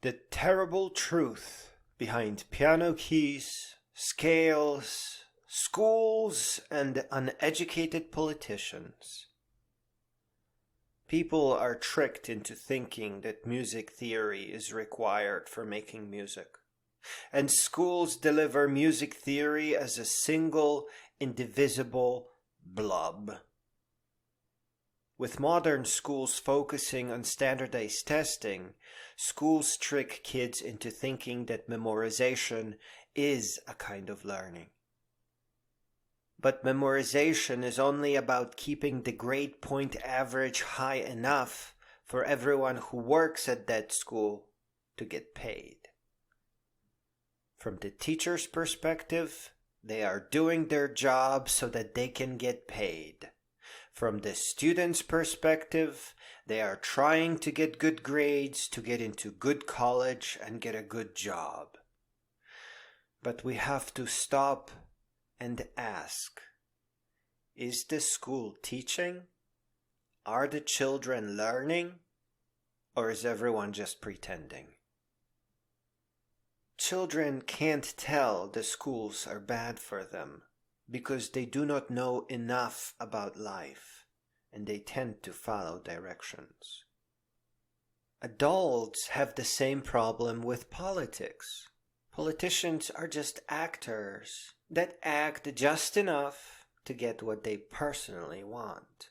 The terrible truth behind piano keys, scales, schools, and uneducated politicians. People are tricked into thinking that music theory is required for making music, and schools deliver music theory as a single, indivisible blob. With modern schools focusing on standardized testing, schools trick kids into thinking that memorization is a kind of learning. But memorization is only about keeping the grade point average high enough for everyone who works at that school to get paid. From the teacher's perspective, they are doing their job so that they can get paid. From the student's perspective, they are trying to get good grades to get into good college and get a good job. But we have to stop and ask, is the school teaching? Are the children learning? Or is everyone just pretending? Children can't tell the schools are bad for them because they do not know enough about life, and they tend to follow directions. Adults have the same problem with politics. Politicians are just actors that act just enough to get what they personally want.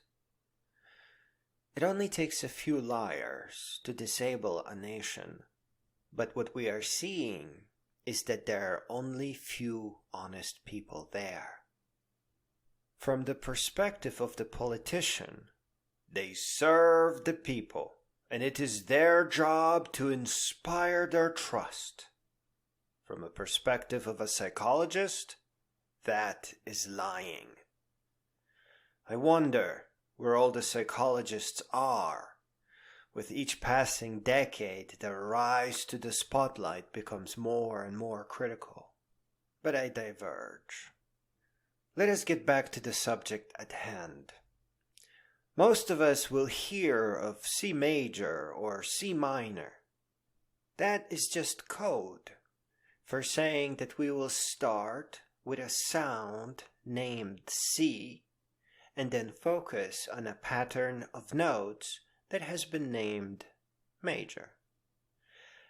It only takes a few liars to disable a nation, but what we are seeing is that there are only few honest people there. From the perspective of the politician, they serve the people, and it is their job to inspire their trust. From a perspective of a psychologist, that is lying. I wonder where all the psychologists are. With each passing decade, their rise to the spotlight becomes more and more critical. But I diverge. Let us get back to the subject at hand. Most of us will hear of C major or C minor. That is just code for saying that we will start with a sound named C and then focus on a pattern of notes that has been named major.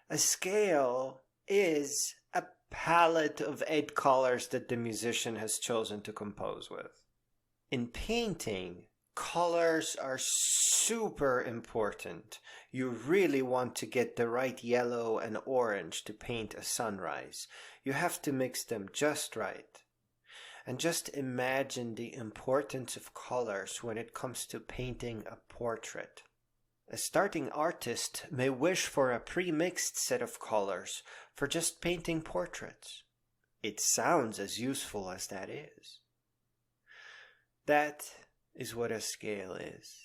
A scale is a palette of 8 colors that the musician has chosen to compose with. In painting, colors are super important. You really want to get the right yellow and orange to paint a sunrise. You have to mix them just right. And just imagine the importance of colors when it comes to painting a portrait. A starting artist may wish for a pre-mixed set of colors for just painting portraits. It sounds as useful as that is. That is what a scale is.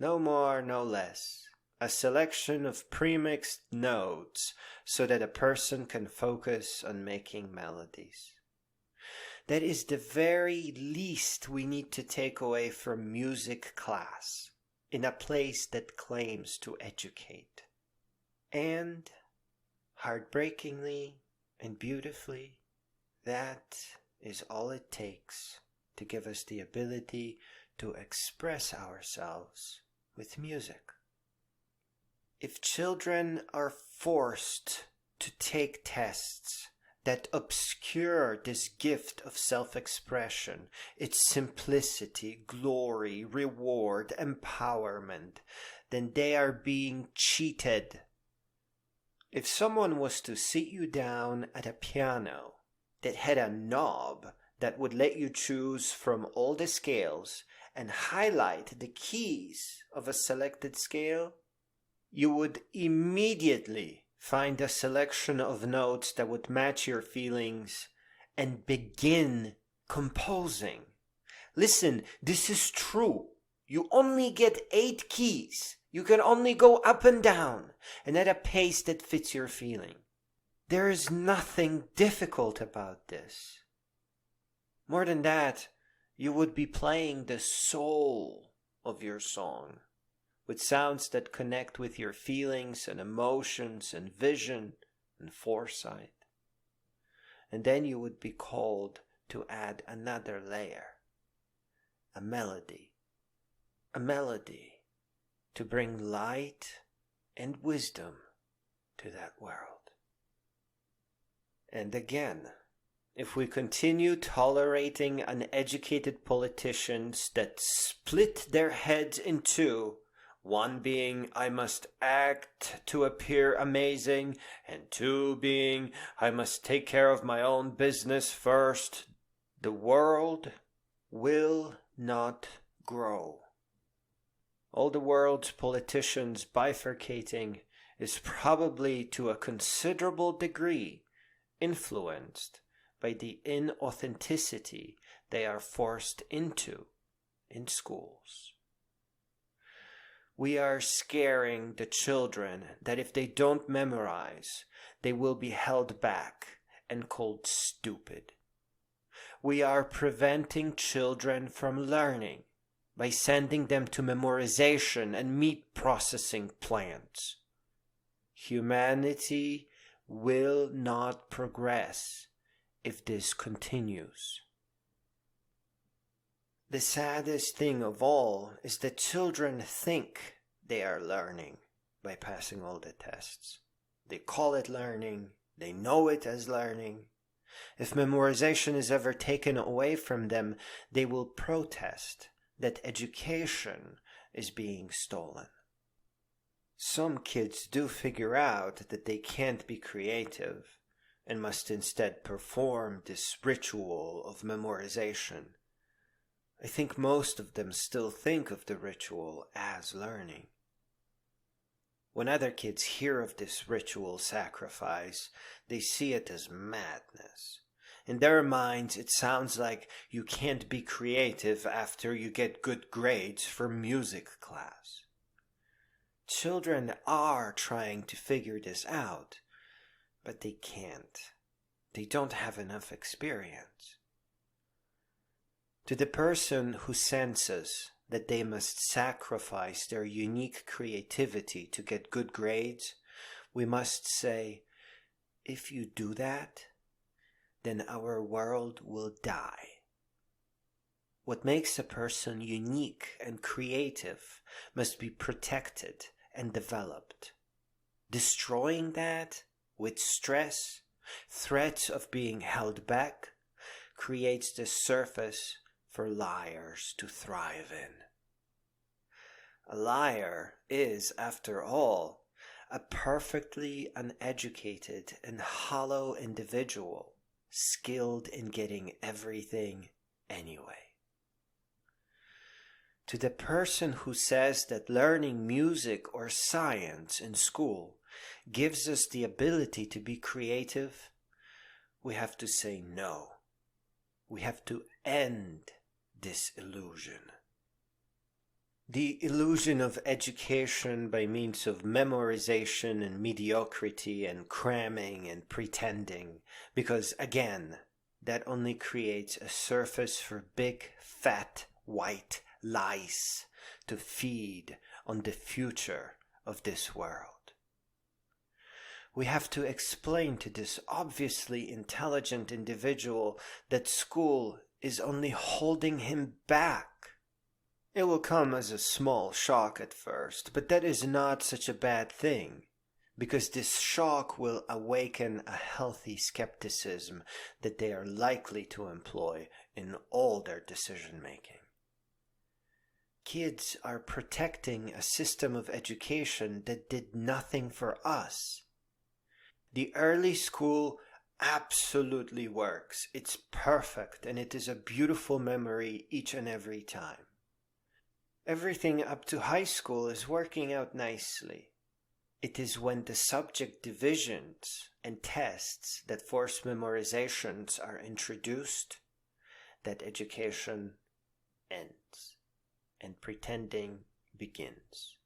No more, no less. A selection of pre-mixed notes so that a person can focus on making melodies. That is the very least we need to take away from music class in a place that claims to educate. And, heartbreakingly and beautifully, that is all it takes to give us the ability to express ourselves with music. If children are forced to take tests that obscure this gift of self-expression, its simplicity, glory, reward, empowerment, then they are being cheated. If someone was to sit you down at a piano that had a knob that would let you choose from all the scales and highlight the keys of a selected scale, you would immediately find a selection of notes that would match your feelings and begin composing. Listen, this is true. You only get 8 keys. You can only go up and down, and at a pace that fits your feeling. There is nothing difficult about this. More than that, you would be playing the soul of your song, with sounds that connect with your feelings and emotions and vision and foresight. And then you would be called to add another layer, a melody to bring light and wisdom to that world. And again, if we continue tolerating uneducated politicians that split their heads in two, one being, I must act to appear amazing, and two being, I must take care of my own business first, the world will not grow. All the world's politicians bifurcating is probably to a considerable degree influenced by the inauthenticity they are forced into in schools. We are scaring the children that if they don't memorize, they will be held back and called stupid. We are preventing children from learning by sending them to memorization and meat processing plants. Humanity will not progress if this continues. The saddest thing of all is that children think they are learning by passing all the tests. They call it learning, they know it as learning. If memorization is ever taken away from them, they will protest that education is being stolen. Some kids do figure out that they can't be creative and must instead perform this ritual of memorization. I think most of them still think of the ritual as learning. When other kids hear of this ritual sacrifice, they see it as madness. In their minds, it sounds like you can't be creative after you get good grades for music class. Children are trying to figure this out, but they can't. They don't have enough experience. To the person who senses that they must sacrifice their unique creativity to get good grades, we must say, if you do that, then our world will die. What makes a person unique and creative must be protected and developed. Destroying that with stress, threats of being held back, creates the surface for liars to thrive in. A liar is, after all, a perfectly uneducated and hollow individual, skilled in getting everything anyway. To the person who says that learning music or science in school gives us the ability to be creative, we have to say no. We have to end this illusion. The illusion of education by means of memorization and mediocrity and cramming and pretending, because again, that only creates a surface for big, fat, white lice to feed on the future of this world. We have to explain to this obviously intelligent individual that school is only holding him back. It will come as a small shock at first, but that is not such a bad thing, because this shock will awaken a healthy skepticism that they are likely to employ in all their decision-making. Kids are protecting a system of education that did nothing for us. The early school absolutely works. It's perfect, and it is a beautiful memory each and every time. Everything up to high school is working out nicely. It is when the subject divisions and tests that force memorizations are introduced that education ends and pretending begins.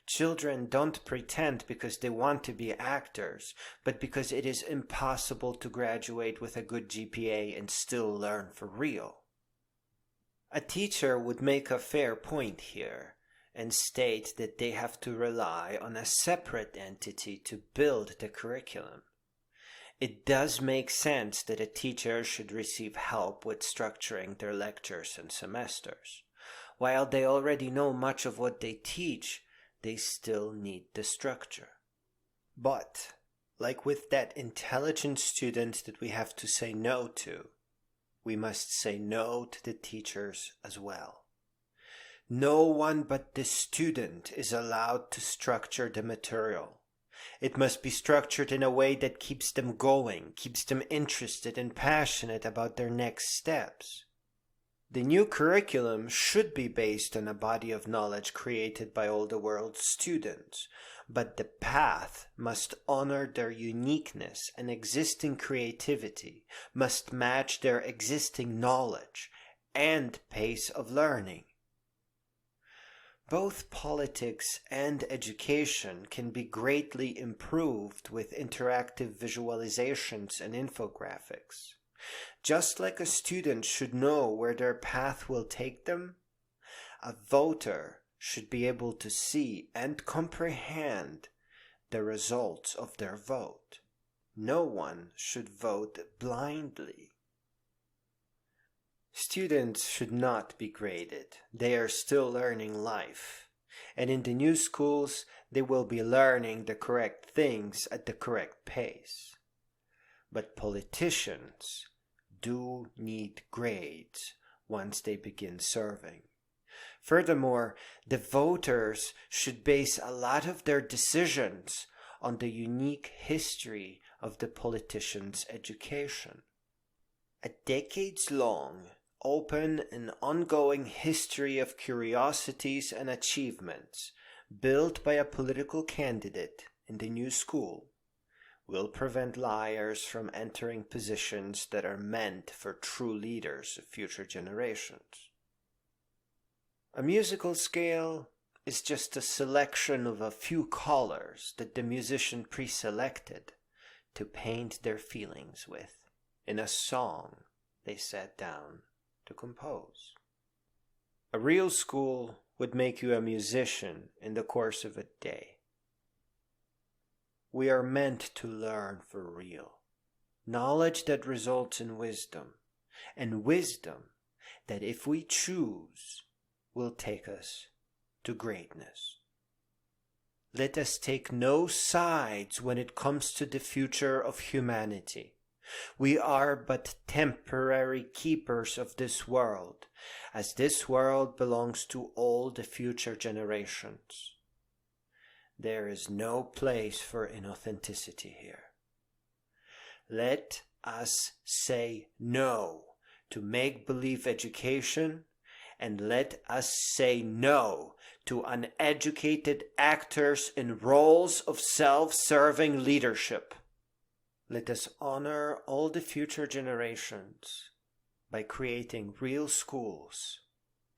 Children don't pretend because they want to be actors, but because it is impossible to graduate with a good GPA and still learn for real. A teacher would make a fair point here and state that they have to rely on a separate entity to build the curriculum. It does make sense that a teacher should receive help with structuring their lectures and semesters. While they already know much of what they teach, they still need the structure. But, like with that intelligent student that we have to say no to, we must say no to the teachers as well. No one but the student is allowed to structure the material. It must be structured in a way that keeps them going, keeps them interested and passionate about their next steps. The new curriculum should be based on a body of knowledge created by all the world's students, but the path must honor their uniqueness and existing creativity, must match their existing knowledge and pace of learning. Both politics and education can be greatly improved with interactive visualizations and infographics. Just like a student should know where their path will take them, a voter should be able to see and comprehend the results of their vote. No one should vote blindly. Students should not be graded. They are still learning life. And in the new schools, they will be learning the correct things at the correct pace. But politicians do need grades once they begin serving. Furthermore, the voters should base a lot of their decisions on the unique history of the politician's education. A decades-long, open and ongoing history of curiosities and achievements built by a political candidate in the new school will prevent liars from entering positions that are meant for true leaders of future generations. A musical scale is just a selection of a few colors that the musician pre-selected to paint their feelings with in a song they sat down to compose. A real school would make you a musician in the course of a day. We are meant to learn for real. Knowledge that results in wisdom, and wisdom that if we choose will take us to greatness. Let us take no sides when it comes to the future of humanity. We are but temporary keepers of this world, as this world belongs to all the future generations. There is no place for inauthenticity here. Let us say no to make-believe education, and let us say no to uneducated actors in roles of self-serving leadership. Let us honor all the future generations by creating real schools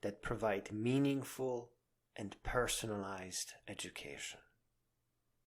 that provide meaningful and personalized education.